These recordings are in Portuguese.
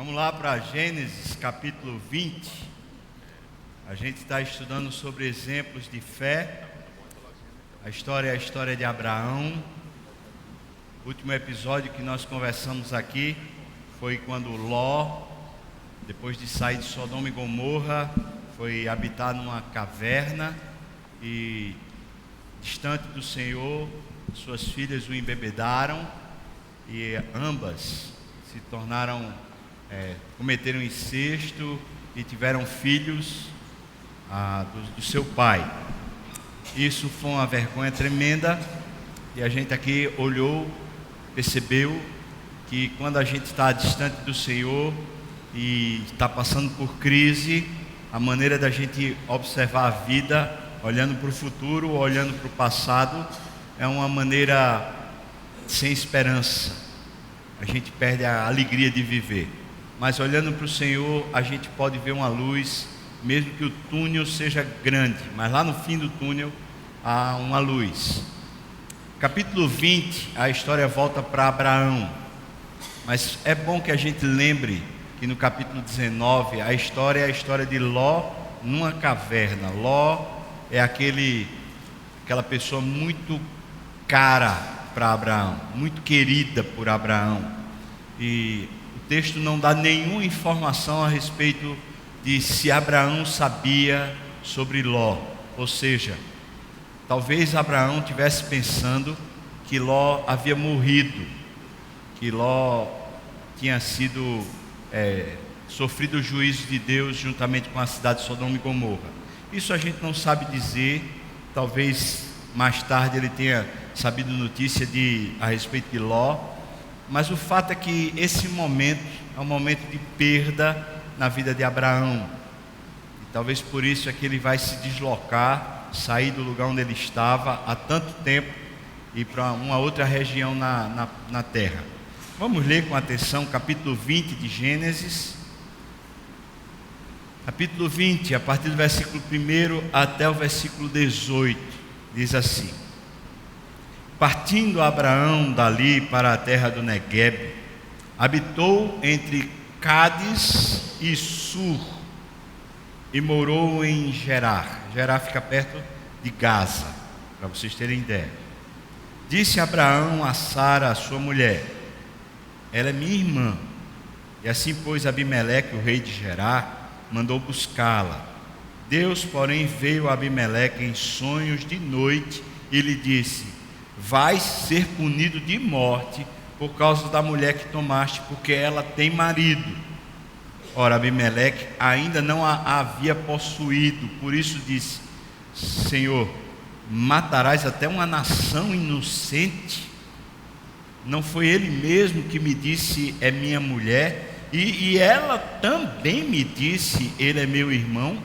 Vamos lá para Gênesis capítulo 20. A gente está estudando sobre exemplos de fé. A história é a história de Abraão. O último episódio que nós conversamos aqui foi quando Ló, depois de sair de Sodoma e Gomorra, foi habitar numa caverna e, distante do Senhor, suas filhas o embebedaram e ambas se tornaram, cometeram incesto e tiveram filhos do seu pai. Isso foi uma vergonha tremenda e a gente aqui olhou, percebeu que quando a gente está distante do Senhor e está passando por crise, a maneira da gente observar a vida, olhando para o futuro, olhando para o passado, é uma maneira sem esperança. A gente perde a alegria de viver. Mas olhando para o Senhor, a gente pode ver uma luz, mesmo que o túnel seja grande, mas lá no fim do túnel há uma luz. Capítulo 20, a história volta para Abraão. Mas é bom que a gente lembre que no capítulo 19, a história é a história de Ló numa caverna. Ló é aquela pessoa muito cara para Abraão, muito querida por Abraão. E o texto não dá nenhuma informação a respeito de se Abraão sabia sobre Ló. Ou seja, talvez Abraão estivesse pensando que Ló havia morrido, que Ló tinha sido sofrido o juízo de Deus juntamente com a cidade de Sodoma e Gomorra. Isso a gente não sabe dizer. Talvez mais tarde ele tenha sabido notícia a respeito de Ló, mas o fato é que esse momento é um momento de perda na vida de Abraão, e talvez por isso é que ele vai se deslocar, sair do lugar onde ele estava há tanto tempo e ir para uma outra região na terra. Vamos ler com atenção capítulo 20 de Gênesis, capítulo 20, a partir do versículo 1 até o versículo 18, diz assim: Partindo Abraão dali para a terra do Neguebe, habitou entre Cádiz e Sur, e morou em Gerar. Gerar fica perto de Gaza, para vocês terem ideia. Disse Abraão a Sara, a sua mulher: ela é minha irmã. E assim, pois, Abimeleque, o rei de Gerar, mandou buscá-la. Deus, porém, veio a Abimeleque em sonhos de noite e lhe disse: vais ser punido de morte por causa da mulher que tomaste, porque ela tem marido. Ora, Abimeleque ainda não a havia possuído, por isso disse: Senhor, matarás até uma nação inocente? Não foi ele mesmo que me disse: é minha mulher? E ela também me disse: ele é meu irmão?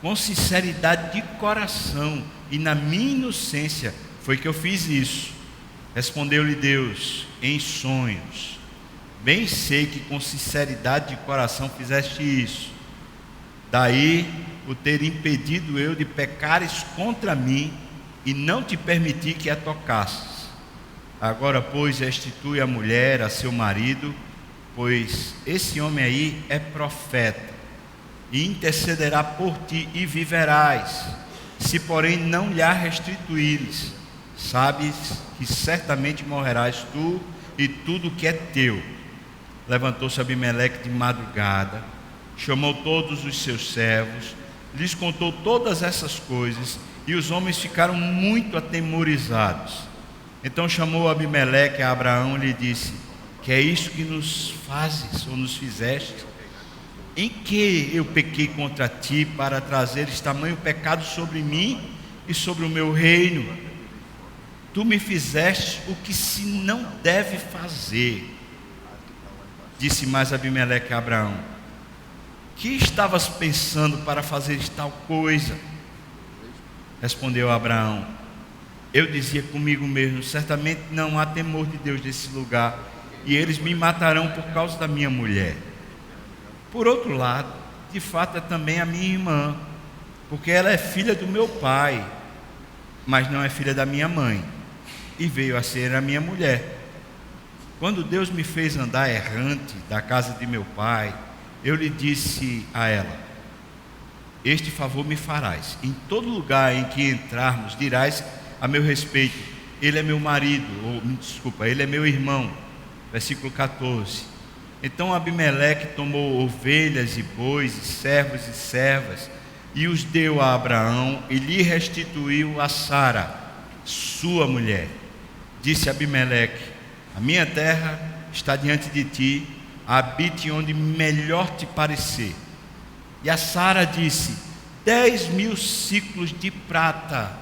Com sinceridade de coração e na minha inocência foi que eu fiz isso. Respondeu-lhe Deus em sonhos: bem sei que com sinceridade de coração fizeste isso. Daí o ter impedido eu de pecares contra mim e não te permiti que a tocasses. Agora, pois, restitui a mulher a seu marido, pois esse homem aí é profeta e intercederá por ti e viverás. Se porém não lhe restituíres, sabes que certamente morrerás tu e tudo que é teu. Levantou-se Abimeleque de madrugada, chamou todos os seus servos, lhes contou todas essas coisas, e os homens ficaram muito atemorizados. Então chamou Abimeleque a Abraão e lhe disse: que é isso que nos fazes ou nos fizeste? Em que eu pequei contra ti para trazeres tamanho pecado sobre mim e sobre o meu reino? Tu me fizeste o que se não deve fazer. Disse mais Abimeleque a Abraão: que estavas pensando para fazeres tal coisa? Respondeu Abraão: eu dizia comigo mesmo: certamente não há temor de Deus nesse lugar, e eles me matarão por causa da minha mulher. Por outro lado, de fato é também a minha irmã, porque ela é filha do meu pai, mas não é filha da minha mãe, e veio a ser a minha mulher. Quando Deus me fez andar errante da casa de meu pai, eu lhe disse a ela: este favor me farás. Em todo lugar em que entrarmos, dirás a meu respeito: ele é meu marido, ele é meu irmão. Versículo 14. Então Abimeleque tomou ovelhas e bois, e servos e servas, e os deu a Abraão, e lhe restituiu a Sara, sua mulher. Disse Abimeleque: a minha terra está diante de ti, habite onde melhor te parecer. E a Sara disse: 10.000 ciclos de prata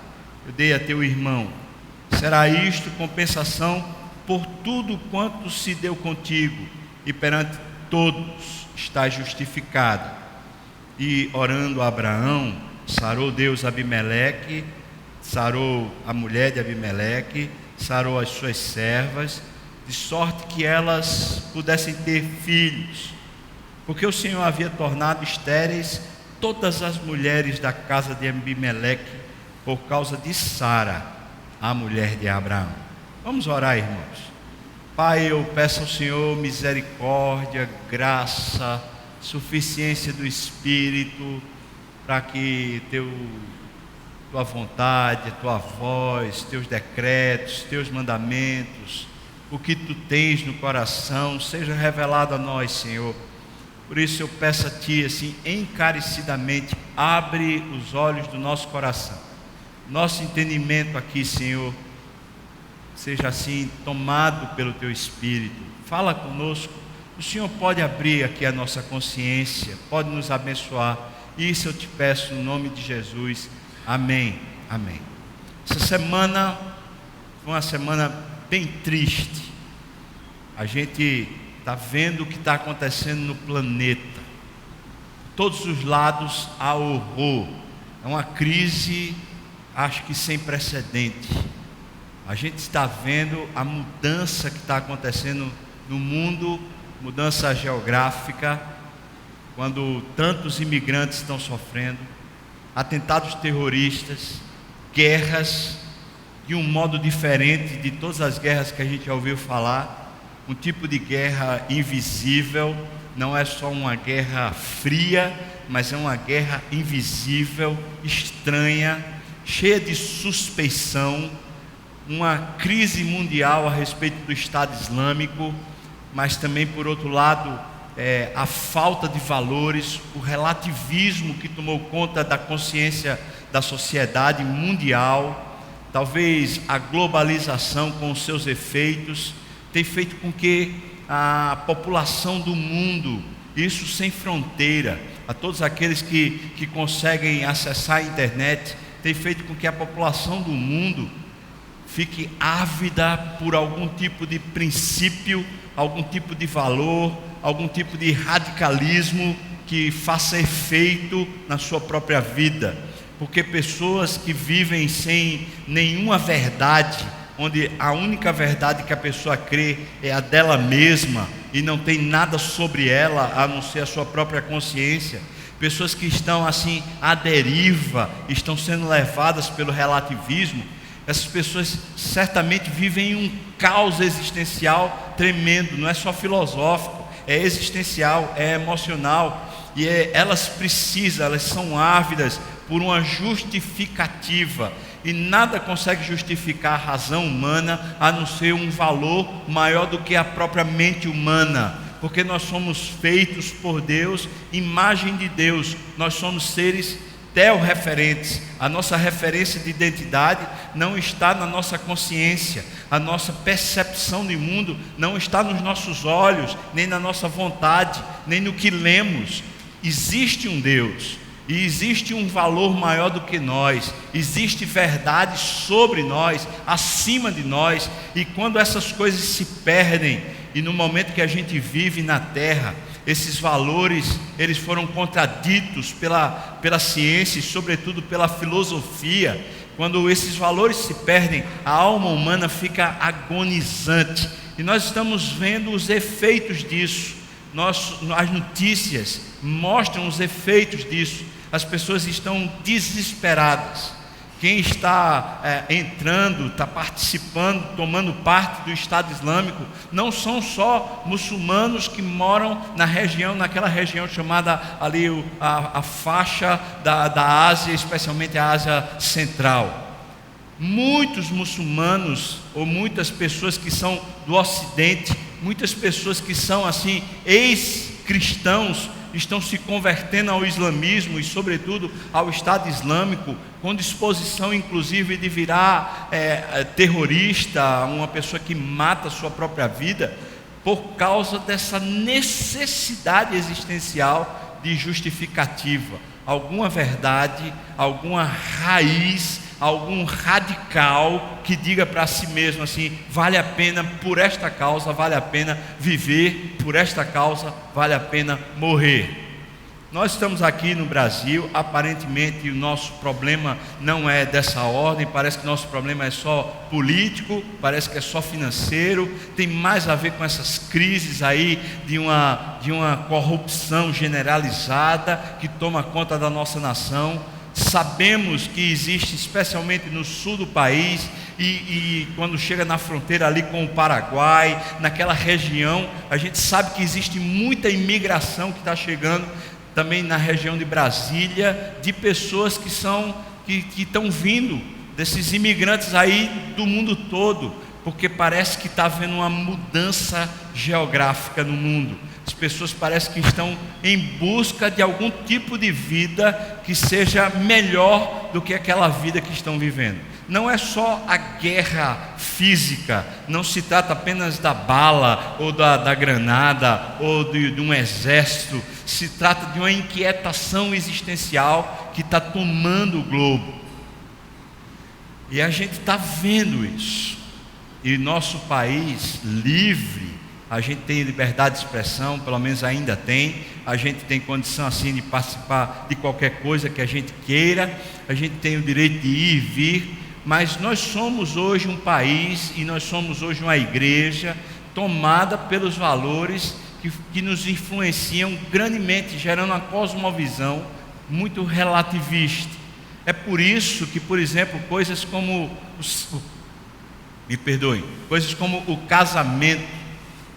eu dei a teu irmão. Será isto compensação por tudo quanto se deu contigo, e perante todos está justificado. E orando a Abraão, sarou Deus Abimeleque, sarou a mulher de Abimeleque, sarou as suas servas, de sorte que elas pudessem ter filhos, porque o Senhor havia tornado estéreis todas as mulheres da casa de Abimeleque, por causa de Sara, a mulher de Abraão. Vamos orar, irmãos. Pai, eu peço ao Senhor misericórdia, graça, suficiência do Espírito, para que tua vontade, tua voz, teus decretos, teus mandamentos, o que tu tens no coração, seja revelado a nós, Senhor. Por isso eu peço a Ti, assim, encarecidamente, abre os olhos do nosso coração. Nosso entendimento aqui, Senhor, seja assim tomado pelo Teu Espírito. Fala conosco. O Senhor pode abrir aqui a nossa consciência, pode nos abençoar. Isso eu te peço no nome de Jesus. Amém. Amém. Essa semana foi uma semana bem triste. A gente está vendo o que está acontecendo no planeta. De todos os lados há horror. É uma crise, acho que sem precedente. A gente está vendo a mudança que está acontecendo no mundo, mudança geográfica, quando tantos imigrantes estão sofrendo, atentados terroristas, guerras, de um modo diferente de todas as guerras que a gente já ouviu falar, um tipo de guerra invisível, não é só uma guerra fria, mas é uma guerra invisível, estranha, cheia de suspeição, uma crise mundial a respeito do Estado Islâmico, mas também, por outro lado, a falta de valores, o relativismo que tomou conta da consciência da sociedade mundial, talvez a globalização com os seus efeitos, tem feito com que a população do mundo, isso sem fronteira, a todos aqueles que conseguem acessar a internet, tem feito com que a população do mundo fique ávida por algum tipo de princípio, algum tipo de valor, algum tipo de radicalismo que faça efeito na sua própria vida. Porque pessoas que vivem sem nenhuma verdade, onde a única verdade que a pessoa crê é a dela mesma e não tem nada sobre ela a não ser a sua própria consciência, pessoas que estão assim à deriva, estão sendo levadas pelo relativismo, essas pessoas certamente vivem um caos existencial tremendo, não é só filosófico, é existencial, é emocional, e elas são ávidas por uma justificativa, e nada consegue justificar a razão humana a não ser um valor maior do que a própria mente humana, porque nós somos feitos por Deus, imagem de Deus, nós somos seres teorreferentes. A nossa referência de identidade não está na nossa consciência, a nossa percepção de mundo não está nos nossos olhos, nem na nossa vontade, nem no que lemos. Existe um Deus, e existe um valor maior do que nós, existe verdade sobre nós, acima de nós, e quando essas coisas se perdem, e no momento que a gente vive na terra, esses valores, eles foram contraditos pela ciência e sobretudo pela filosofia. Quando esses valores se perdem, a alma humana fica agonizante, e nós estamos vendo os efeitos disso. As notícias mostram os efeitos disso. As pessoas estão desesperadas, quem está entrando, está participando, tomando parte do Estado Islâmico, não são só muçulmanos que moram naquela região chamada ali a faixa da Ásia, especialmente a Ásia Central. Muitos muçulmanos, ou muitas pessoas que são do Ocidente, muitas pessoas que são assim ex-cristãos, estão se convertendo ao islamismo e sobretudo ao Estado Islâmico, com disposição inclusive de virar terrorista, uma pessoa que mata a sua própria vida, por causa dessa necessidade existencial de justificativa, alguma verdade, alguma raiz, algum radical que diga para si mesmo assim: vale a pena por esta causa, vale a pena viver, por esta causa vale a pena morrer. Nós estamos aqui no Brasil, aparentemente o nosso problema não é dessa ordem, parece que nosso problema é só político, parece que é só financeiro, tem mais a ver com essas crises aí de uma corrupção generalizada que toma conta da nossa nação. Sabemos que existe, especialmente no sul do país, e quando chega na fronteira ali com o Paraguai, naquela região, a gente sabe que existe muita imigração que está chegando também na região de Brasília, de pessoas que estão vindo, desses imigrantes aí do mundo todo, porque parece que está havendo uma mudança geográfica no mundo. As pessoas parecem que estão em busca de algum tipo de vida que seja melhor do que aquela vida que estão vivendo. Não é só a guerra física, não se trata apenas da bala ou da granada ou de um exército, se trata de uma inquietação existencial que está tomando o globo. E a gente está vendo isso. E nosso país livre, a gente tem liberdade de expressão, pelo menos ainda tem. A gente tem condição assim de participar de qualquer coisa que a gente queira. A gente tem o direito de ir e vir. Mas nós somos hoje um país e nós somos hoje uma igreja tomada pelos valores que nos influenciam grandemente, gerando uma cosmovisão muito relativista. É por isso que, por exemplo, coisas como coisas como o casamento,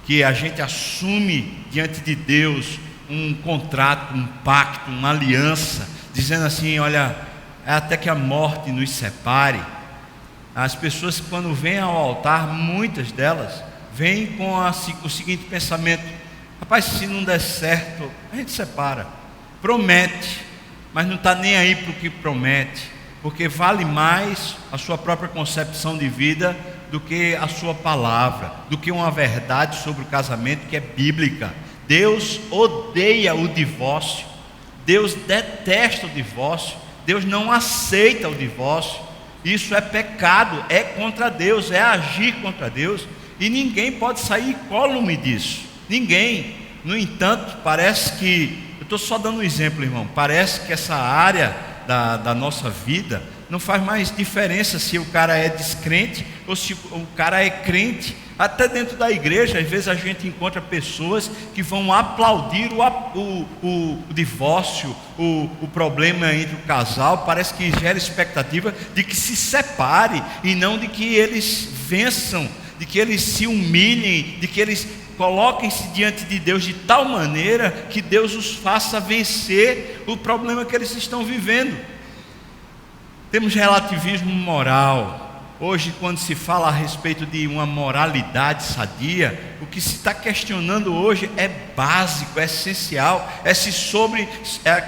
que a gente assume diante de Deus um contrato, um pacto, uma aliança, dizendo assim: olha, até que a morte nos separe. As pessoas, quando vêm ao altar, muitas delas vêm com o seguinte pensamento: rapaz, se não der certo, a gente separa. Promete, mas não está nem aí para o que promete, porque vale mais a sua própria concepção de vida do que a sua palavra, do que uma verdade sobre o casamento que é bíblica. Deus odeia o divórcio, Deus detesta o divórcio, Deus não aceita o divórcio. Isso é pecado, é contra Deus, é agir contra Deus, e ninguém pode sair incólume disso, ninguém. No entanto, parece que, eu estou só dando um exemplo, irmão, parece que essa área da nossa vida não faz mais diferença se o cara é descrente ou se o cara é crente. Até dentro da igreja, às vezes a gente encontra pessoas que vão aplaudir o divórcio, o problema entre o casal. Parece que gera expectativa de que se separe e não de que eles vençam, de que eles se humilhem, de que eles coloquem-se diante de Deus de tal maneira que Deus os faça vencer o problema que eles estão vivendo. Temos relativismo moral. Hoje, quando se fala a respeito de uma moralidade sadia, o que se está questionando hoje é básico, é essencial.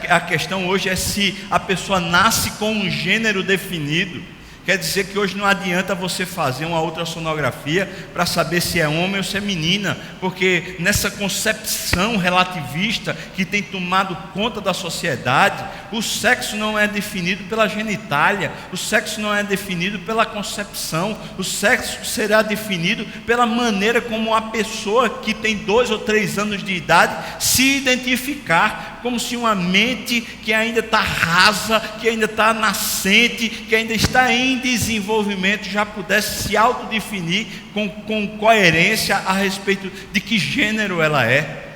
A questão hoje é se a pessoa nasce com um gênero definido. Quer dizer que hoje não adianta você fazer uma ultrassonografia para saber se é homem ou se é menina, porque nessa concepção relativista que tem tomado conta da sociedade, o sexo não é definido pela genitália, o sexo não é definido pela concepção, o sexo será definido pela maneira como a pessoa que tem 2 ou 3 anos de idade se identificar, como se uma mente que ainda está rasa, que ainda está nascente, que ainda está em desenvolvimento, já pudesse se autodefinir com coerência a respeito de que gênero ela é.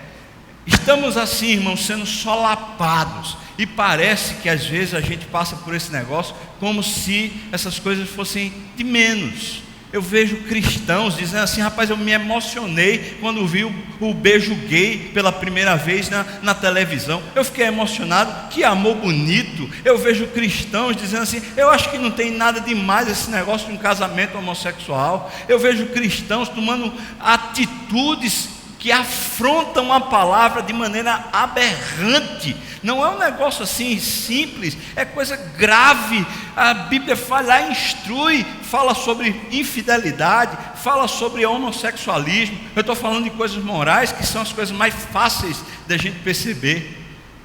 Estamos assim, irmãos, sendo solapados. E parece que às vezes a gente passa por esse negócio como se essas coisas fossem de menos. Eu vejo cristãos dizendo assim: rapaz, eu me emocionei quando vi o beijo gay pela primeira vez na televisão. Eu fiquei emocionado, que amor bonito. Eu vejo cristãos dizendo assim: eu acho que não tem nada demais esse negócio de um casamento homossexual. Eu vejo cristãos tomando atitudes que afrontam a palavra de maneira aberrante. Não é um negócio assim simples, é coisa grave. A Bíblia vai lá e instrui, fala sobre infidelidade, fala sobre homossexualismo. Eu estou falando de coisas morais, que são as coisas mais fáceis da gente perceber.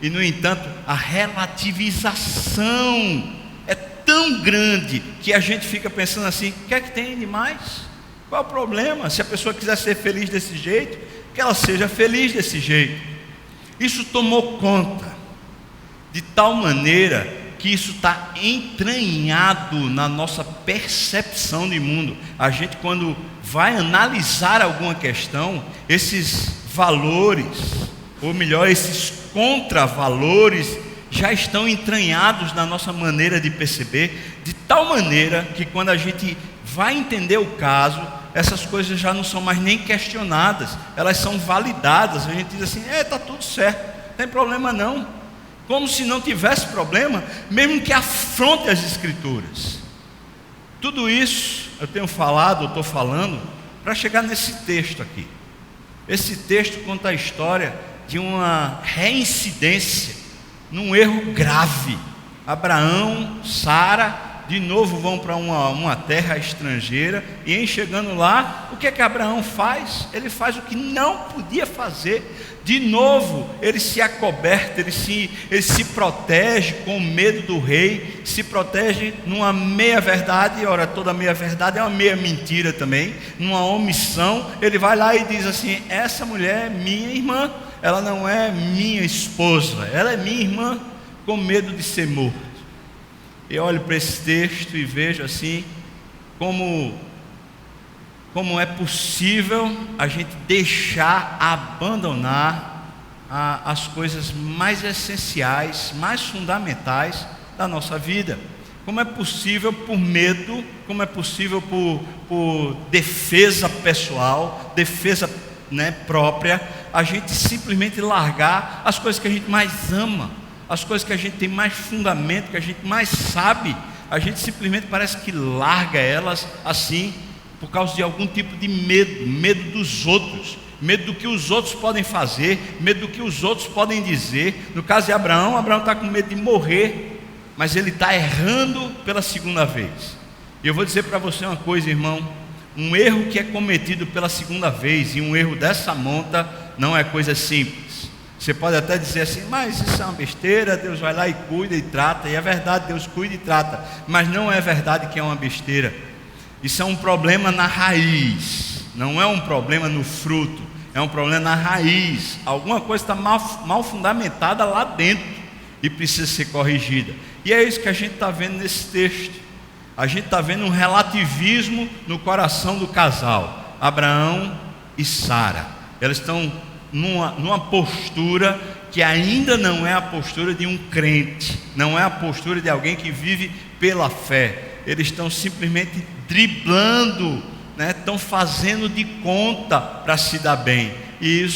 E no entanto, a relativização é tão grande que a gente fica pensando assim: o que é que tem de mais? Qual é o problema? Se a pessoa quiser ser feliz desse jeito, que ela seja feliz desse jeito. Isso tomou conta de tal maneira que isso está entranhado na nossa percepção de mundo. A gente, quando vai analisar alguma questão, esses valores, ou melhor, esses contravalores, já estão entranhados na nossa maneira de perceber, de tal maneira que quando a gente vai entender o caso, essas coisas já não são mais nem questionadas, elas são validadas. A gente diz assim: está tudo certo, não tem problema não. Como se não tivesse problema, mesmo que afronte as Escrituras. Tudo isso eu tenho falado, eu estou falando, para chegar nesse texto aqui. Esse texto conta a história de uma reincidência num erro grave. Abraão, Sara, de novo vão para uma terra estrangeira, e em chegando lá, o que é que Abraão faz? Ele faz o que não podia fazer. De novo, ele se acoberta, ele se protege com medo do rei, se protege numa meia verdade. Ora, toda meia verdade é uma meia mentira também, numa omissão. Ele vai lá e diz assim: essa mulher é minha irmã, ela não é minha esposa, ela é minha irmã, com medo de ser morto. Eu olho para esse texto e vejo assim, como é possível a gente deixar, abandonar as coisas mais essenciais, mais fundamentais da nossa vida. Como é possível por medo, como é possível por defesa pessoal, defesa própria, a gente simplesmente largar as coisas que a gente mais ama, as coisas que a gente tem mais fundamento, que a gente mais sabe. A gente simplesmente parece que larga elas assim, por causa de algum tipo de medo dos outros, medo do que os outros podem fazer, medo do que os outros podem dizer. No caso de Abraão está com medo de morrer, mas ele está errando pela segunda vez. E eu vou dizer para você uma coisa, irmão: um erro que é cometido pela segunda vez, e um erro dessa monta, não é coisa simples. Você pode até dizer assim: mas isso é uma besteira, Deus vai lá e cuida e trata. E é verdade, Deus cuida e trata, mas não é verdade que é uma besteira. Isso é um problema na raiz, não é um problema no fruto, é um problema na raiz. Alguma coisa está mal fundamentada lá dentro e precisa ser corrigida. E é isso que a gente está vendo nesse texto. A gente está vendo um relativismo no coração do casal, Abraão e Sara. Elas estão numa postura que ainda não é a postura de um crente, não é a postura de alguém que vive pela fé. Eles estão simplesmente driblando, estão fazendo de conta para se dar bem. E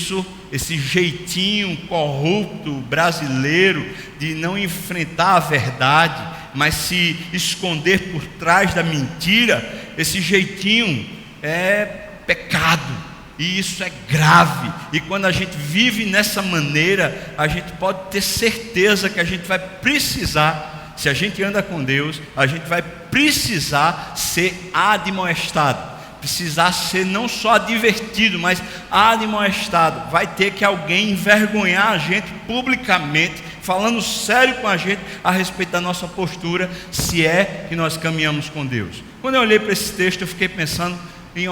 esse jeitinho corrupto brasileiro de não enfrentar a verdade, mas se esconder por trás da mentira, esse jeitinho é pecado. E isso é grave. E quando a gente vive nessa maneira, a gente pode ter certeza que a gente vai precisar, se a gente anda com Deus, a gente vai precisar ser admoestado, precisar ser não só advertido, mas admoestado. Vai ter que alguém envergonhar a gente publicamente, falando sério com a gente a respeito da nossa postura, se é que nós caminhamos com Deus. Quando eu olhei para esse texto, eu fiquei pensando em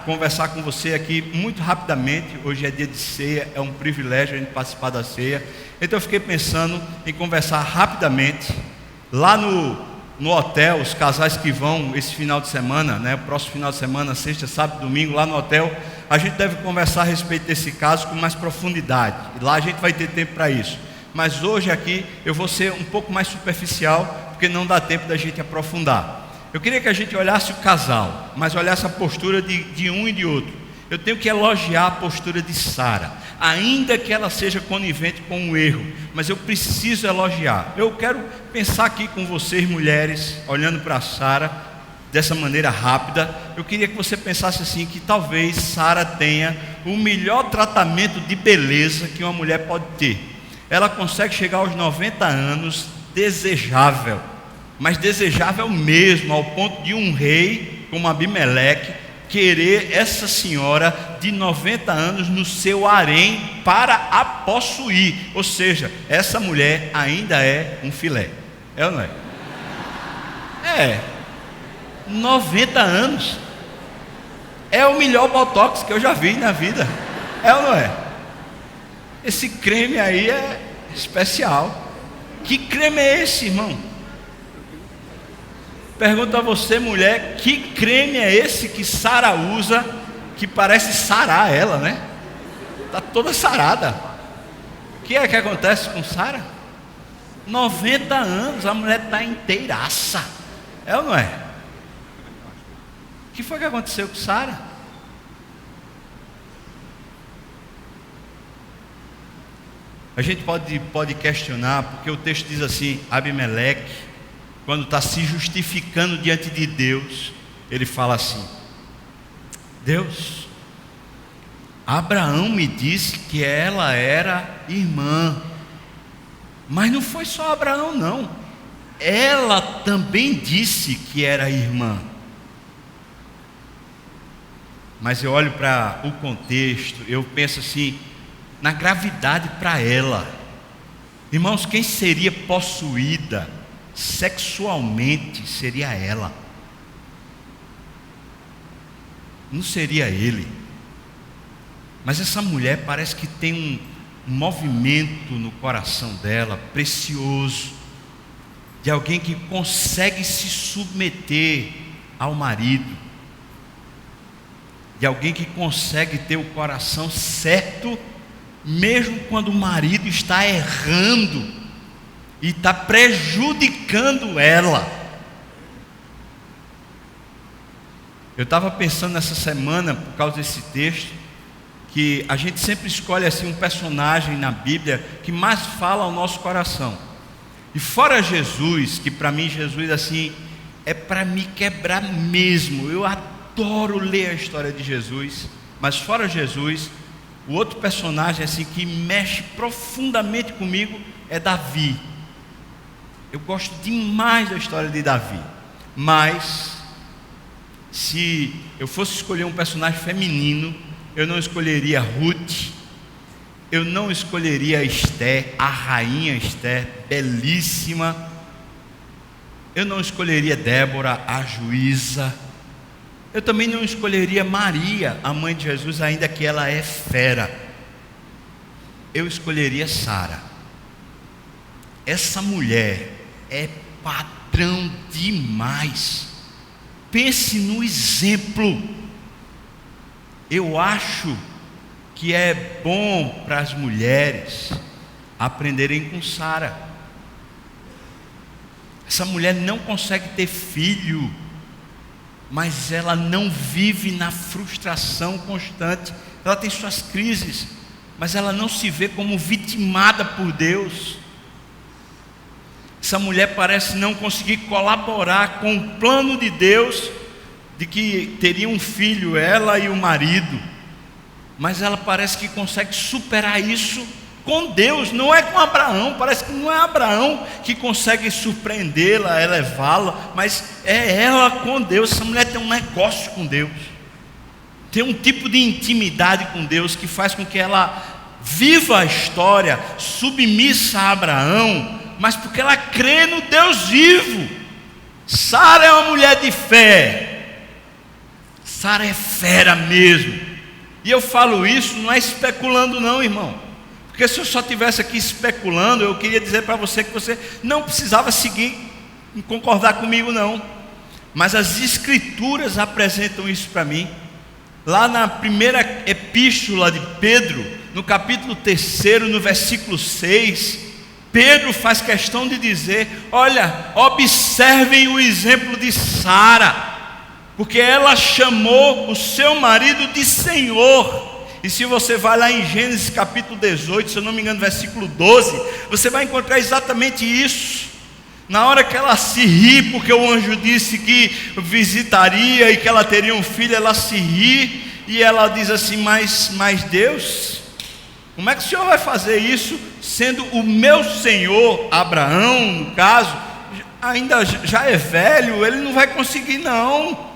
conversar com você aqui muito rapidamente. Hoje é dia de ceia, é um privilégio a gente participar da ceia. Então eu fiquei pensando em conversar rapidamente lá no hotel. Os casais que vão esse final de semana, próximo final de semana, sexta, sábado, domingo, lá no hotel, a gente deve conversar a respeito desse caso com mais profundidade. E lá a gente vai ter tempo para isso. mas hoje aqui eu vou ser um pouco mais superficial, porque não dá tempo da gente aprofundar. Eu queria que a gente olhasse o casal, mas olhasse a postura de um e de outro. Eu tenho que elogiar a postura de Sara, ainda que ela seja conivente com o erro, mas eu preciso elogiar. Eu quero pensar aqui com vocês, mulheres, olhando para Sara, dessa maneira rápida. Eu queria que você pensasse assim, que talvez Sara tenha o melhor tratamento de beleza que uma mulher pode ter. Ela consegue chegar aos 90 anos desejável, mas desejável mesmo, ao ponto de um rei como Abimeleque querer essa senhora de 90 anos no seu harém para a possuir. Ou seja, essa mulher ainda é um filé. É ou não é? É. 90 anos. É o melhor botox que eu já vi na vida. É ou não é? Esse creme aí é especial. Que creme é esse, irmão? Pergunto a você, mulher, que creme é esse que Sara usa, que parece sarar ela, né? Está toda sarada. O que é que acontece com Sara? 90 anos, a mulher está inteiraça. É ou não é? O que foi que aconteceu com Sara? A gente pode questionar, porque o texto diz assim: Abimeleque, quando está se justificando diante de Deus, ele fala assim: Deus, Abraão me disse que ela era irmã, mas não foi só Abraão não, ela também disse que era irmã. Mas eu olho para o contexto, eu penso assim, na gravidade para ela. Irmãos, quem seria possuída sexualmente seria ela, não seria ele. Mas essa mulher parece que tem um movimento no coração dela precioso, de alguém que consegue se submeter ao marido, de alguém que consegue ter o coração certo, mesmo quando o marido está errando e está prejudicando ela. Eu estava pensando nessa semana, por causa desse texto, que a gente sempre escolhe assim um personagem na Bíblia que mais fala ao nosso coração. E fora Jesus, que para mim Jesus assim é para me quebrar mesmo. Eu adoro ler a história de Jesus, mas fora Jesus, o outro personagem assim que mexe profundamente comigo é Davi. Eu gosto demais da história de Davi, mas se eu fosse escolher um personagem feminino, eu não escolheria Ruth, eu não escolheria Esther, a rainha Esther, belíssima. Eu não escolheria Débora, a juíza. Eu também não escolheria Maria, a mãe de Jesus, ainda que ela é fera. Eu escolheria Sara. Essa mulher é padrão demais. Pense no exemplo. Eu acho que é bom para as mulheres aprenderem com Sara. Essa mulher não consegue ter filho, mas ela não vive na frustração constante. Ela tem suas crises, mas ela não se vê como vitimada por Deus. Essa mulher parece não conseguir colaborar com o plano de Deus, de que teria um filho, ela e o marido, mas ela parece que consegue superar isso com Deus, não é com Abraão. Parece que não é Abraão que consegue surpreendê-la, elevá-la, mas é ela com Deus. Essa mulher tem um negócio com Deus, tem um tipo de intimidade com Deus que faz com que ela viva a história submissa a Abraão, mas porque ela crê no Deus vivo. Sara é uma mulher de fé. Sara é fera mesmo. E eu falo isso não é especulando não, irmão, porque se eu só estivesse aqui especulando, eu queria dizer para você que você não precisava seguir e concordar comigo não, mas as escrituras apresentam isso para mim. Lá na primeira epístola de Pedro, no capítulo 3, no versículo 6, Pedro faz questão de dizer: olha, observem o exemplo de Sara, porque ela chamou o seu marido de Senhor. E se você vai lá em Gênesis capítulo 18, se eu não me engano, versículo 12, você vai encontrar exatamente isso. Na hora que ela se ri, porque o anjo disse que visitaria e que ela teria um filho, ela se ri e ela diz assim: mas Deus, como é que o Senhor vai fazer isso, sendo o meu Senhor, Abraão, no caso, ainda já é velho, ele não vai conseguir não.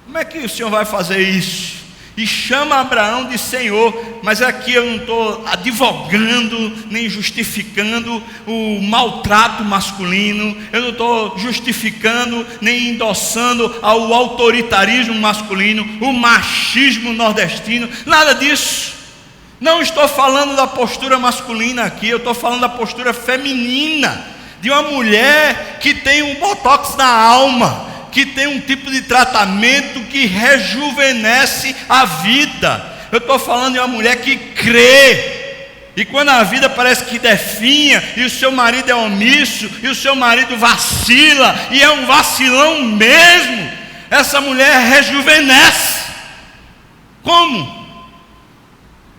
Como é que o Senhor vai fazer isso? E chama Abraão de Senhor. Mas aqui eu não estou advogando nem justificando o maltrato masculino, eu não estou justificando nem endossando ao autoritarismo masculino, o machismo nordestino, nada disso. Não estou falando da postura masculina aqui, eu estou falando da postura feminina, de uma mulher que tem um botox na alma, que tem um tipo de tratamento que rejuvenesce a vida. Eu estou falando de uma mulher que crê, e quando a vida parece que definha, e o seu marido é omisso, e o seu marido vacila, e é um vacilão mesmo, essa mulher rejuvenesce. Como?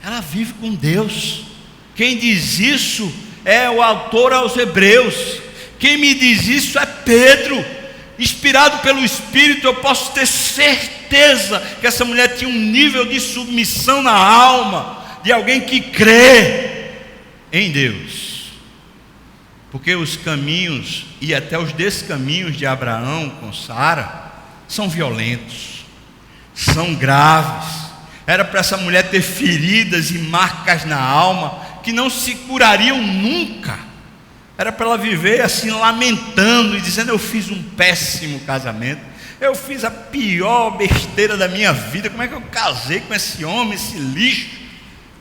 Ela vive com Deus. Quem diz isso é o autor aos Hebreus. Quem me diz isso é Pedro. Inspirado pelo Espírito, eu posso ter certeza que essa mulher tinha um nível de submissão na alma, de alguém que crê em Deus. Porque os caminhos e até os descaminhos de Abraão com Sara são violentos, são graves. Era para essa mulher ter feridas e marcas na alma que não se curariam nunca. Era para ela viver assim, lamentando e dizendo: eu fiz um péssimo casamento, eu fiz a pior besteira da minha vida. Como é que eu casei com esse homem, esse lixo?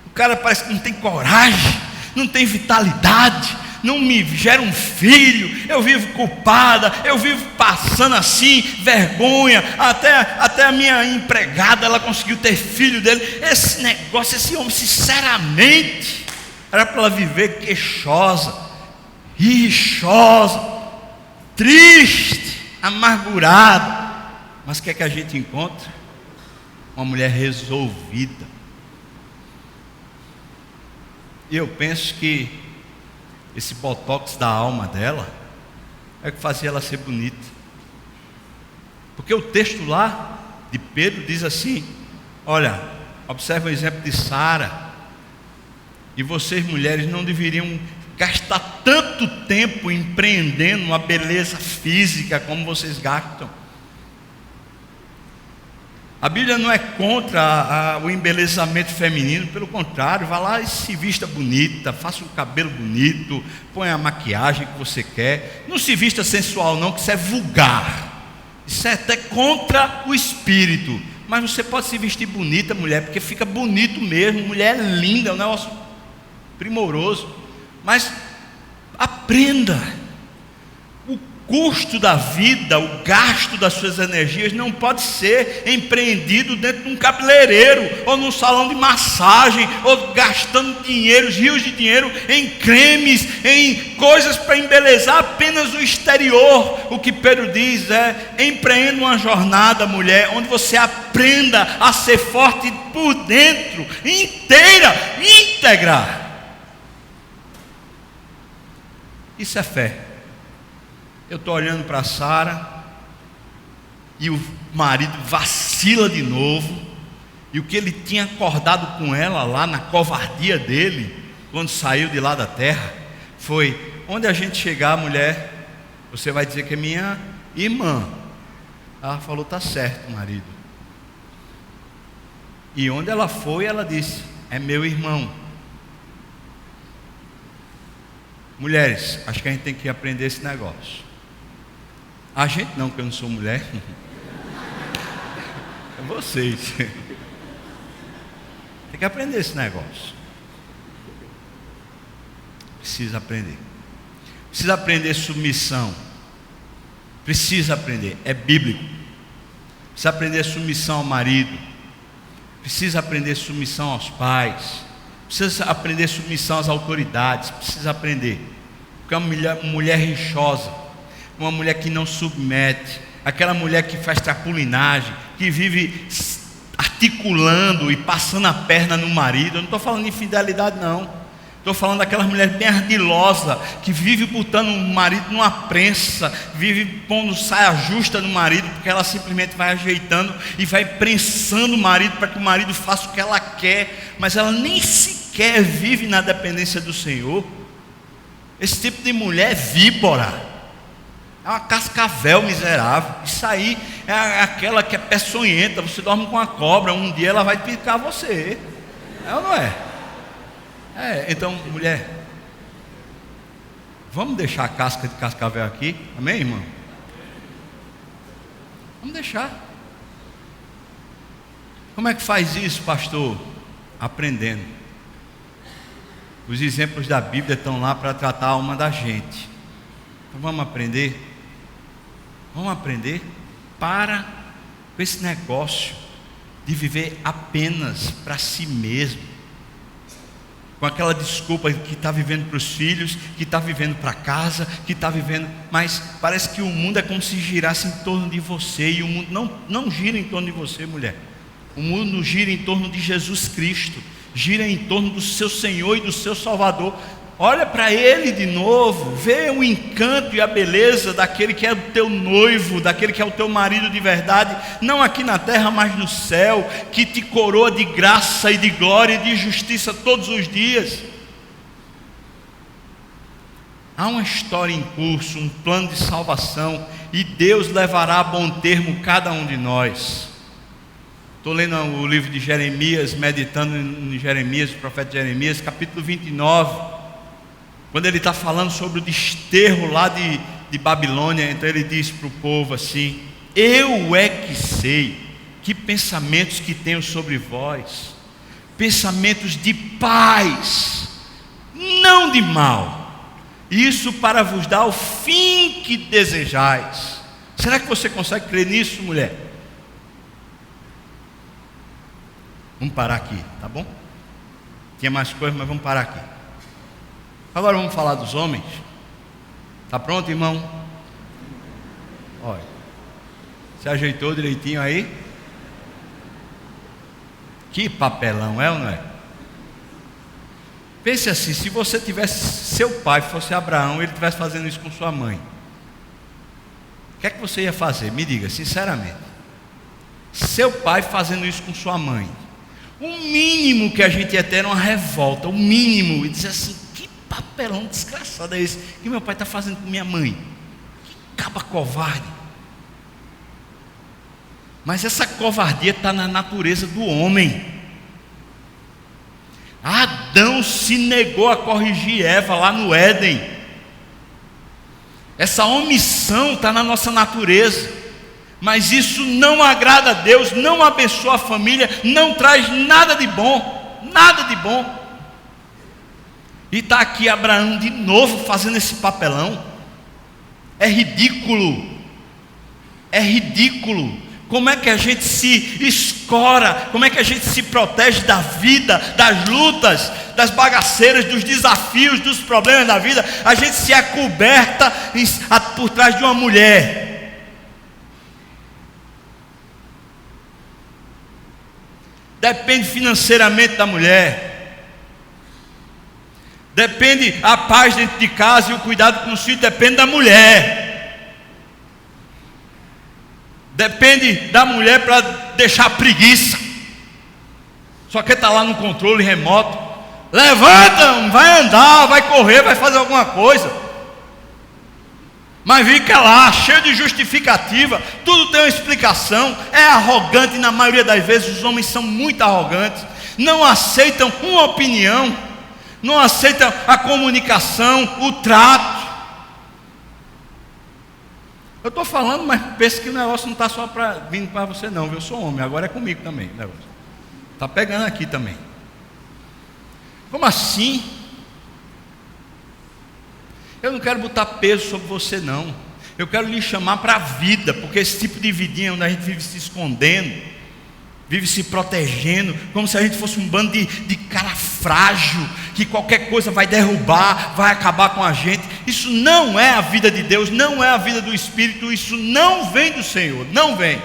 O cara parece que não tem coragem, não tem vitalidade, não me gera um filho, eu vivo culpada, eu vivo passando assim, vergonha, até a minha empregada, ela conseguiu ter filho dele. Esse negócio, esse homem, sinceramente, era para ela viver queixosa, rixosa, triste, amargurada. Mas o que é que a gente encontra? Uma mulher resolvida. E eu penso que esse botox da alma dela é o que fazia ela ser bonita. Porque o texto lá de Pedro diz assim: olha, observe o exemplo de Sara. E vocês mulheres não deveriam gastar tanto tempo empreendendo uma beleza física como vocês gastam. A Bíblia não é contra o embelezamento feminino, pelo contrário, vá lá e se vista bonita, faça o cabelo bonito, põe a maquiagem que você quer. Não se vista sensual não, que isso é vulgar, isso é até contra o espírito. Mas você pode se vestir bonita, mulher, porque fica bonito mesmo. Mulher é linda, é um negócio primoroso. Mas aprenda, o custo da vida, o gasto das suas energias não pode ser empreendido dentro de um cabeleireiro, ou num salão de massagem, ou gastando dinheiro, rios de dinheiro em cremes, em coisas para embelezar apenas o exterior. O que Pedro diz é: empreenda uma jornada, mulher, onde você aprenda a ser forte por dentro, inteira, íntegra. Isso é fé. Eu estou olhando para Sara, e o marido vacila de novo, e o que ele tinha acordado com ela lá na covardia dele, quando saiu de lá da terra, foi: onde a gente chegar, mulher, você vai dizer que é minha irmã. Ela falou: tá certo, marido. E onde ela foi, ela disse: é meu irmão. Mulheres, acho que a gente tem que aprender esse negócio. A gente não, porque eu não sou mulher. É vocês. Tem que aprender esse negócio. Precisa aprender. Precisa aprender submissão. Precisa aprender, é bíblico. Precisa aprender submissão ao marido. Precisa aprender submissão aos pais. Precisa aprender submissão às autoridades. Precisa aprender. Porque é uma mulher rixosa, uma mulher que não submete, aquela mulher que faz trapulinagem, que vive articulando e passando a perna no marido. Eu não estou falando de infidelidade, não. Estou falando daquelas mulheres bem ardilosas, que vive botando o marido numa prensa, vive pondo saia justa no marido, porque ela simplesmente vai ajeitando e vai prensando o marido para que o marido faça o que ela quer, mas ela nem sequer vive na dependência do Senhor. Esse tipo de mulher é víbora, é uma cascavel miserável. Isso aí é aquela que é peçonhenta. Você dorme com a cobra, um dia ela vai picar você. É ou não é? Então, mulher, vamos deixar a casca de cascavel aqui, amém, irmão? Vamos deixar. Como é que faz isso, pastor? Aprendendo. Os exemplos da Bíblia estão lá para tratar a alma da gente. Então vamos aprender. Vamos aprender. Para com esse negócio de viver apenas para si mesmo, com aquela desculpa que está vivendo para os filhos, que está vivendo para casa, que está vivendo, mas parece que o mundo é como se girasse em torno de você, e o mundo não gira em torno de você, mulher. O mundo gira em torno de Jesus Cristo, gira em torno do seu Senhor e do seu Salvador. Olha para Ele de novo, vê o encanto e a beleza daquele que é o teu noivo, daquele que é o teu marido de verdade, não aqui na terra, mas no céu, que te coroa de graça e de glória e de justiça todos os dias. Há uma história em curso, um plano de salvação, e Deus levará a bom termo cada um de nós. Estou lendo o livro de Jeremias, meditando em Jeremias, o profeta Jeremias, capítulo 29, quando ele está falando sobre o desterro lá de Babilônia. Então ele diz para o povo assim: eu é que sei que pensamentos que tenho sobre vós, pensamentos de paz, não de mal, isso para vos dar o fim que desejais. Será que você consegue crer nisso, mulher? Vamos parar aqui, tá bom? Tinha mais coisas, mas vamos parar aqui. Agora vamos falar dos homens. Está pronto, irmão? Olha, se ajeitou direitinho aí? Que papelão, é ou não é? Pense assim: se você tivesse, seu pai fosse Abraão, ele estivesse fazendo isso com sua mãe, o que é que você ia fazer? Me diga, sinceramente. Seu pai fazendo isso com sua mãe, o mínimo que a gente ia ter era uma revolta, o mínimo, e dizer assim: papelão desgraçado é esse que meu pai está fazendo com minha mãe? Que caba covarde. Mas essa covardia está na natureza do homem. Adão se negou a corrigir Eva lá no Éden. Essa omissão está na nossa natureza, mas isso não agrada a Deus, não abençoa a família, não traz nada de bom, nada de bom. E está aqui Abraão de novo fazendo esse papelão. É ridículo. É ridículo. Como é que a gente se escora? Como é que a gente se protege da vida, das lutas, das bagaceiras, dos desafios, dos problemas da vida? A gente se acoberta por trás de uma mulher. Depende financeiramente da mulher. Depende a paz dentro de casa e o cuidado com os filhos, depende da mulher. Depende da mulher para deixar preguiça. Só que está lá no controle remoto. Levanta, vai andar, vai correr, vai fazer alguma coisa. Mas fica lá, cheio de justificativa. Tudo tem uma explicação. É arrogante, na maioria das vezes os homens são muito arrogantes. Não aceitam uma opinião, não aceitam a comunicação, o trato. Eu estou falando, mas pensa que o negócio não está só vindo para você não, viu? Eu sou homem, agora é comigo também o negócio. Está pegando aqui também. Como assim? Eu não quero botar peso sobre você não. Eu quero lhe chamar para a vida, porque esse tipo de vidinha onde a gente vive se escondendo, vive se protegendo, como se a gente fosse um bando de cara frágil, que qualquer coisa vai derrubar, vai acabar com a gente. Isso não é a vida de Deus, não é a vida do Espírito, isso não vem do Senhor, não vem.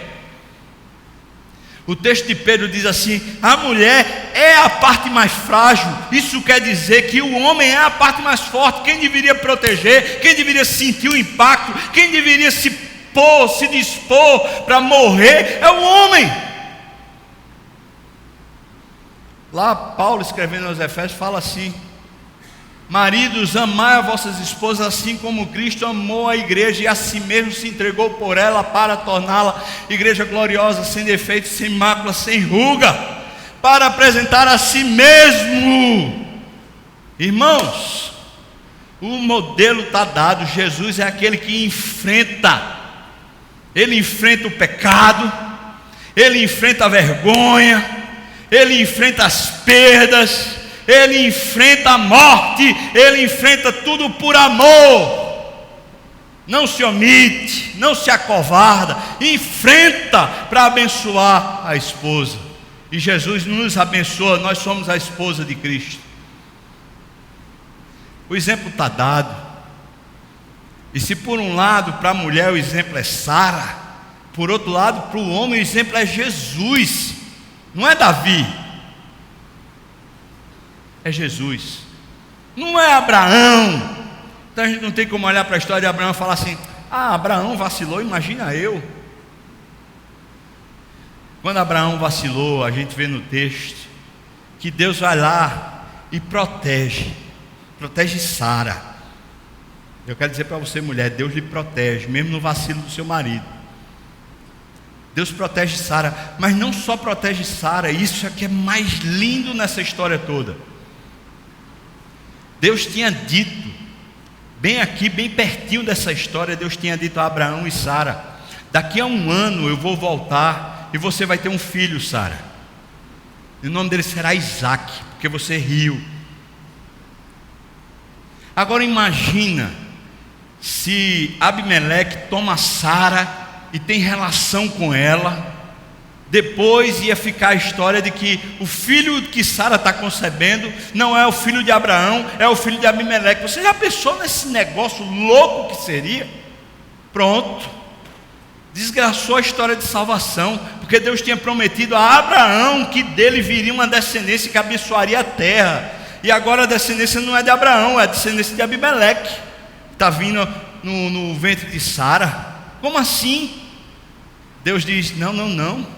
O texto de Pedro diz assim: a mulher é a parte mais frágil. Isso quer dizer que o homem é a parte mais forte. Quem deveria proteger, quem deveria sentir o impacto, quem deveria se dispor para morrer é o homem. Lá Paulo, escrevendo aos Efésios, fala assim: maridos, amai a vossas esposas assim como Cristo amou a igreja e a si mesmo se entregou por ela para torná-la igreja gloriosa, sem defeito, sem mácula, sem ruga, para apresentar a si mesmo. Irmãos, o modelo está dado. Jesus é aquele que enfrenta. Ele enfrenta o pecado, ele enfrenta a vergonha, ele enfrenta as perdas, ele enfrenta a morte, ele enfrenta tudo por amor. Não se omite, não se acovarda, enfrenta para abençoar a esposa. E Jesus nos abençoa, nós somos a esposa de Cristo. O exemplo está dado. E se por um lado para a mulher o exemplo é Sara, por outro lado para o homem o exemplo é Jesus. Não é Davi, é Jesus. Não é Abraão. Então a gente não tem como olhar para a história de Abraão e falar assim: ah, Abraão vacilou, imagina eu. Quando Abraão vacilou, a gente vê no texto que Deus vai lá e protege Sara. Eu quero dizer para você, mulher, Deus lhe protege, mesmo no vacilo do seu marido. Deus protege Sara, mas não só protege Sara, isso é que é mais lindo nessa história toda. Deus tinha dito, bem aqui, bem pertinho dessa história, Deus tinha dito a Abraão e Sara: daqui a 1 ano eu vou voltar e você vai ter um filho, Sara. E o nome dele será Isaac, porque você riu. Agora imagina se Abimeleque toma Sara e tem relação com ela. Depois ia ficar a história de que o filho que Sara está concebendo não é o filho de Abraão, é o filho de Abimeleque. Você já pensou nesse negócio louco que seria? Pronto, desgraçou a história de salvação, porque Deus tinha prometido a Abraão que dele viria uma descendência que abençoaria a terra. E agora a descendência não é de Abraão, é a descendência de Abimeleque. Está vindo no ventre de Sara. Como assim? Deus diz: não.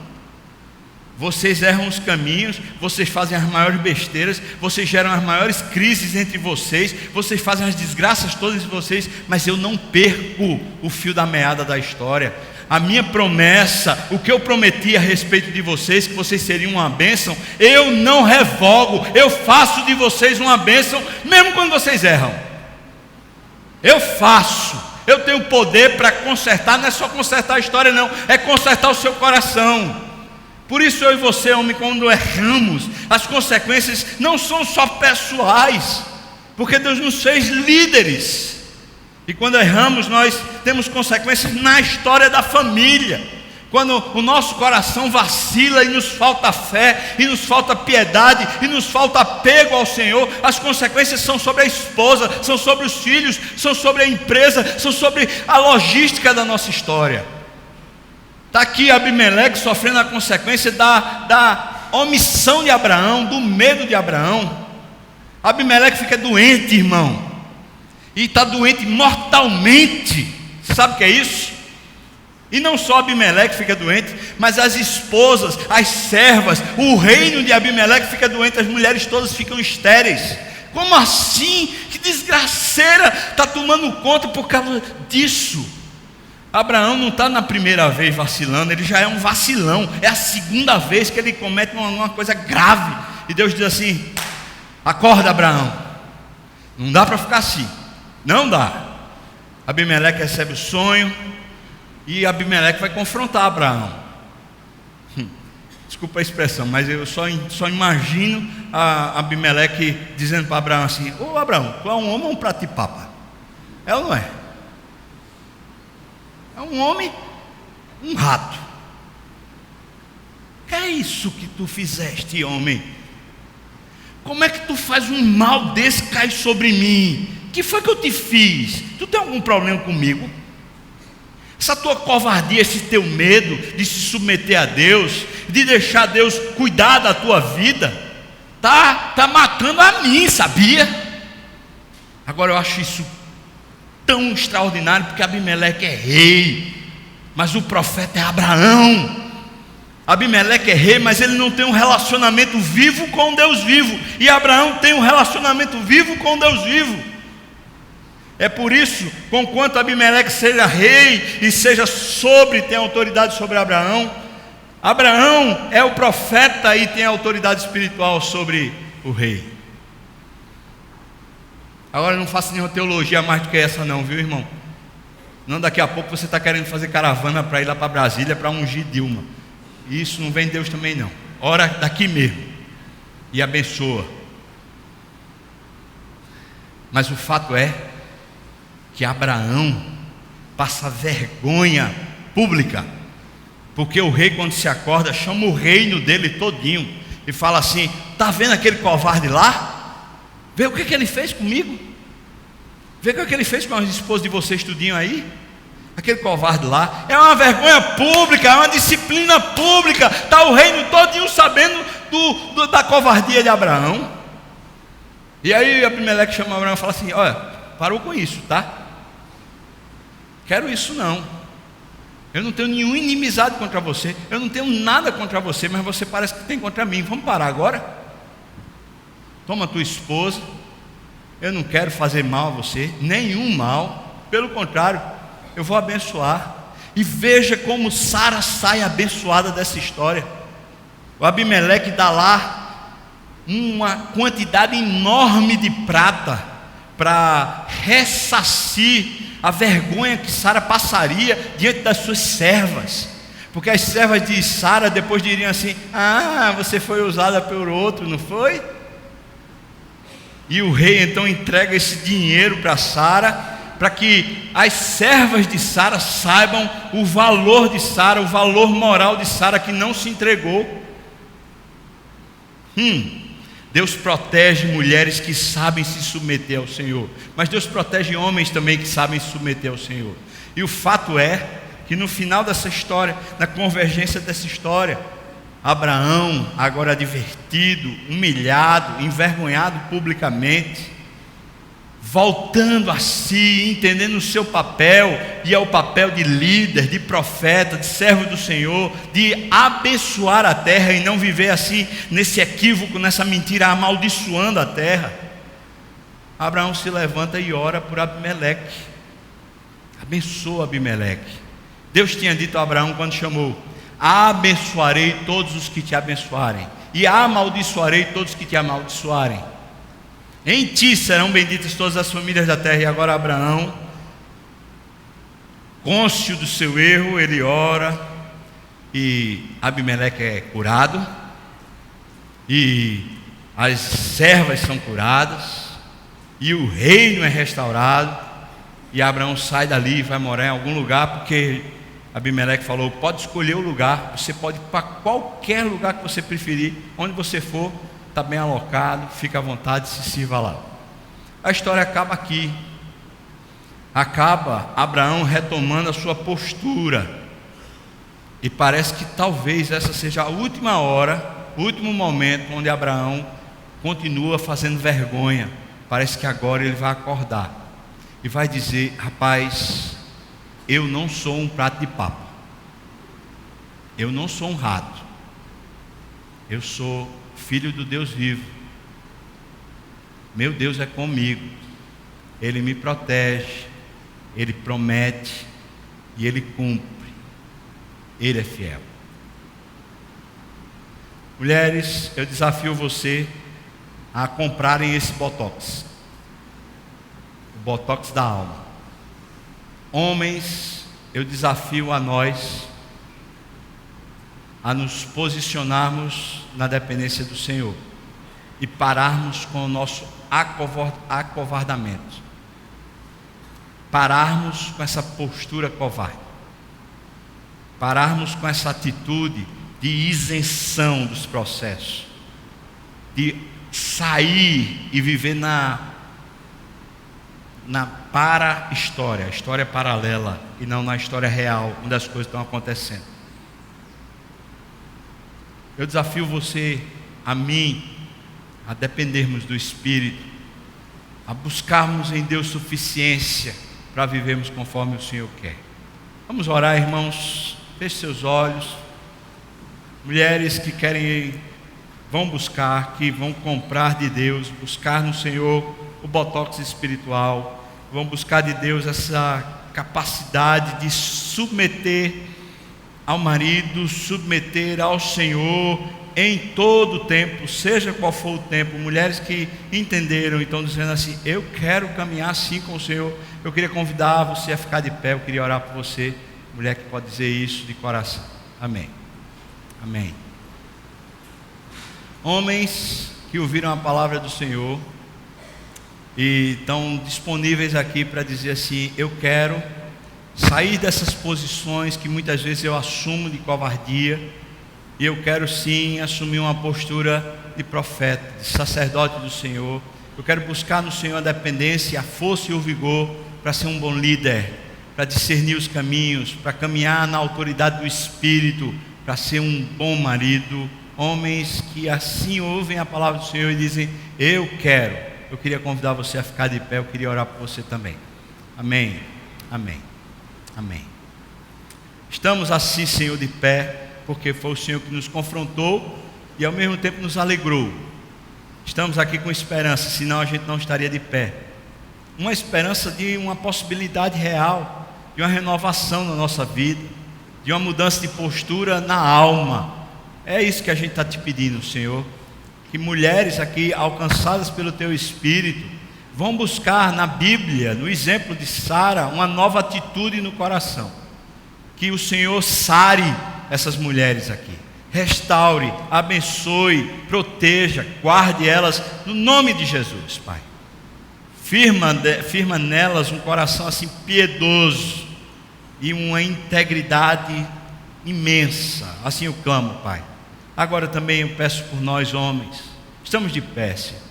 Vocês erram os caminhos, vocês fazem as maiores besteiras, vocês geram as maiores crises entre vocês, vocês fazem as desgraças todas de vocês, mas eu não perco o fio da meada da história. A minha promessa, o que eu prometi a respeito de vocês, que vocês seriam uma bênção, eu não revogo, eu faço de vocês uma bênção, mesmo quando vocês erram. Eu faço, eu tenho poder para consertar. Não é só consertar a história, não, é consertar o seu coração. Por isso eu e você, homem, quando erramos, as consequências não são só pessoais, porque Deus nos fez líderes. E quando erramos, nós temos consequências na história da família. Quando o nosso coração vacila e nos falta fé, e nos falta piedade, e nos falta apego ao Senhor, as consequências são sobre a esposa, são sobre os filhos, são sobre a empresa, são sobre a logística da nossa história. Está aqui Abimeleque sofrendo a consequência da omissão de Abraão, do medo de Abraão. Abimeleque fica doente, irmão, e está doente mortalmente. Você sabe o que é isso? E não só Abimeleque fica doente, mas as esposas, as servas, o reino de Abimeleque fica doente, as mulheres todas ficam estéreis. Como assim? Que desgraceira está tomando conta por causa disso? Abraão não está na primeira vez vacilando, ele já é um vacilão, é a segunda vez que ele comete uma coisa grave. E Deus diz assim: acorda, Abraão, não dá para ficar assim, não dá. Abimeleque recebe o sonho, e Abimeleque vai confrontar Abraão. Desculpa a expressão, mas eu só imagino Abimeleque dizendo para Abraão assim: ô Abraão, tu é um homem ou um prato de papa? É ou não é? É um homem, um rato. Que é isso que tu fizeste, homem? Como é que tu faz um mal desse cair sobre mim? O que foi que eu te fiz? Tu tem algum problema comigo? Essa tua covardia, esse teu medo de se submeter a Deus, de deixar Deus cuidar da tua vida, tá matando a mim, sabia? Agora eu acho isso tão extraordinário, porque Abimeleque é rei, mas o profeta é Abraão. Abimeleque é rei, mas ele não tem um relacionamento vivo com Deus vivo, e Abraão tem um relacionamento vivo com Deus vivo. É por isso, conquanto Abimeleque seja rei e seja tem autoridade sobre Abraão, Abraão é o profeta e tem autoridade espiritual sobre o rei. Agora não faça nenhuma teologia mais do que essa não, viu, irmão? Não, daqui a pouco você está querendo fazer caravana para ir lá para Brasília para ungir Dilma. Isso não vem de Deus também não. Ora daqui mesmo e abençoa. Mas o fato é que Abraão passa vergonha pública, porque o rei, quando se acorda, chama o reino dele todinho e fala assim: está vendo aquele covarde lá? Vê o que ele fez comigo? Vê o que ele fez com as esposas de vocês tudinho aí? Aquele covarde lá, é uma vergonha pública, é uma disciplina pública. Está o reino todinho sabendo da covardia de Abraão. E aí Abimeleque chama Abraão e fala assim: olha, parou com isso, tá? Quero isso não. Eu não tenho nenhuma inimizade contra você, eu não tenho nada contra você, mas você parece que tem contra mim. Vamos parar agora? Toma tua esposa. Eu não quero fazer mal a você, nenhum mal, pelo contrário, eu vou abençoar. E veja como Sara sai abençoada dessa história. O Abimeleque dá lá uma quantidade enorme de prata para ressarcir a vergonha que Sara passaria diante das suas servas, porque as servas de Sara depois diriam assim: ah, você foi usada por outro, não foi? E o rei então entrega esse dinheiro para Sara, para que as servas de Sara saibam o valor de Sara, o valor moral de Sara, que não se entregou. Deus protege mulheres que sabem se submeter ao Senhor, mas Deus protege homens também que sabem se submeter ao Senhor. E o fato é que no final dessa história, na convergência dessa história, Abraão, agora advertido, humilhado, envergonhado publicamente, voltando a si, entendendo o seu papel, e é o papel de líder, de profeta, de servo do Senhor, de abençoar a terra e não viver assim, nesse equívoco, nessa mentira, amaldiçoando a terra. Abraão se levanta e ora por Abimeleque, abençoa Abimeleque. Deus tinha dito a Abraão quando chamou: abençoarei todos os que te abençoarem, e amaldiçoarei todos os que te amaldiçoarem. Em ti serão benditas todas as famílias da terra. E agora Abraão, cônscio do seu erro, ele ora, e Abimeleque é curado, e as servas são curadas, e o reino é restaurado, e Abraão sai dali e vai morar em algum lugar, porque Abimeleque falou: pode escolher o lugar, você pode ir para qualquer lugar que você preferir, onde você for, está bem alocado, fica à vontade, se sirva lá. A história acaba aqui. Acaba Abraão retomando a sua postura, e parece que talvez essa seja a última hora, o último momento onde Abraão continua fazendo vergonha. Parece que agora ele vai acordar e vai dizer: rapaz, eu não sou um prato de papa, eu não sou um rato, eu sou filho do Deus vivo. Meu Deus é comigo, Ele me protege, Ele promete e Ele cumpre, Ele é fiel. Mulheres, eu desafio você a comprarem esse Botox, o Botox da alma. Homens, eu desafio a nós a nos posicionarmos na dependência do Senhor e pararmos com o nosso acovardamento, pararmos com essa postura covarde, pararmos com essa atitude de isenção dos processos, de sair e viver na para-história, a história paralela, e não na história real, onde as coisas estão acontecendo. Eu desafio você, a mim, a dependermos do Espírito, a buscarmos em Deus suficiência para vivermos conforme o Senhor quer. Vamos orar, irmãos. Feche seus olhos. Mulheres que querem, vão buscar, que vão comprar de Deus, buscar no Senhor o botox espiritual, vão buscar de Deus essa capacidade de submeter ao marido, submeter ao Senhor em todo o tempo, seja qual for o tempo. Mulheres que entenderam e estão dizendo assim: eu quero caminhar assim com o Senhor. Eu queria convidar você a ficar de pé, eu queria orar por você, mulher que pode dizer isso de coração. Amém. Amém. Homens que ouviram a palavra do Senhor e estão disponíveis aqui para dizer assim: eu quero sair dessas posições que muitas vezes eu assumo de covardia, e eu quero sim assumir uma postura de profeta, de sacerdote do Senhor. Eu quero buscar no Senhor a dependência, a força e o vigor para ser um bom líder, para discernir os caminhos, para caminhar na autoridade do Espírito, para ser um bom marido. Homens que assim ouvem a palavra do Senhor e dizem: eu quero. Eu queria convidar você a ficar de pé, eu queria orar por você também. Amém, amém, amém. Estamos assim, Senhor, de pé, porque foi o Senhor que nos confrontou e ao mesmo tempo nos alegrou. Estamos aqui com esperança, senão a gente não estaria de pé. Uma esperança de uma possibilidade real, de uma renovação na nossa vida, de uma mudança de postura na alma. É isso que a gente está te pedindo, Senhor. Que mulheres aqui, alcançadas pelo Teu Espírito, vão buscar na Bíblia, no exemplo de Sara, uma nova atitude no coração. Que o Senhor sare essas mulheres aqui, restaure, abençoe, proteja, guarde elas no nome de Jesus, Pai. Firma nelas um coração assim piedoso e uma integridade imensa. Assim eu clamo, Pai. Agora também eu peço por nós, homens. Estamos de pé, Senhor.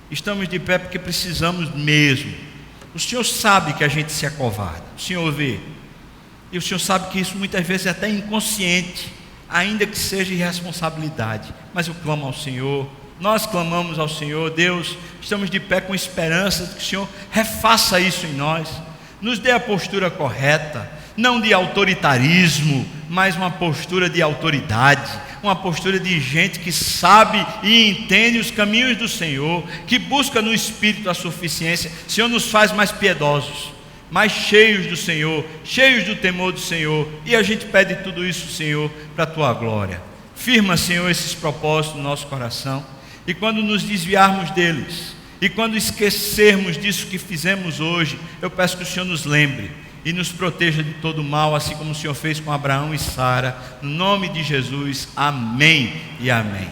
Estamos de pé porque precisamos mesmo. O Senhor sabe que a gente se acovarda, o Senhor vê. E o Senhor sabe que isso muitas vezes é até inconsciente, ainda que seja irresponsabilidade. Mas eu clamo ao Senhor, nós clamamos ao Senhor. Deus, estamos de pé com esperança de que o Senhor refaça isso em nós, nos dê a postura correta, não de autoritarismo, mas uma postura de autoridade, uma postura de gente que sabe e entende os caminhos do Senhor, que busca no Espírito a suficiência. Senhor, nos faz mais piedosos, mais cheios do Senhor, cheios do temor do Senhor, e a gente pede tudo isso, Senhor, para a Tua glória. Firma, Senhor, esses propósitos no nosso coração, e quando nos desviarmos deles, e quando esquecermos disso que fizemos hoje, eu peço que o Senhor nos lembre e nos proteja de todo mal, assim como o Senhor fez com Abraão e Sara, no nome de Jesus. Amém e amém.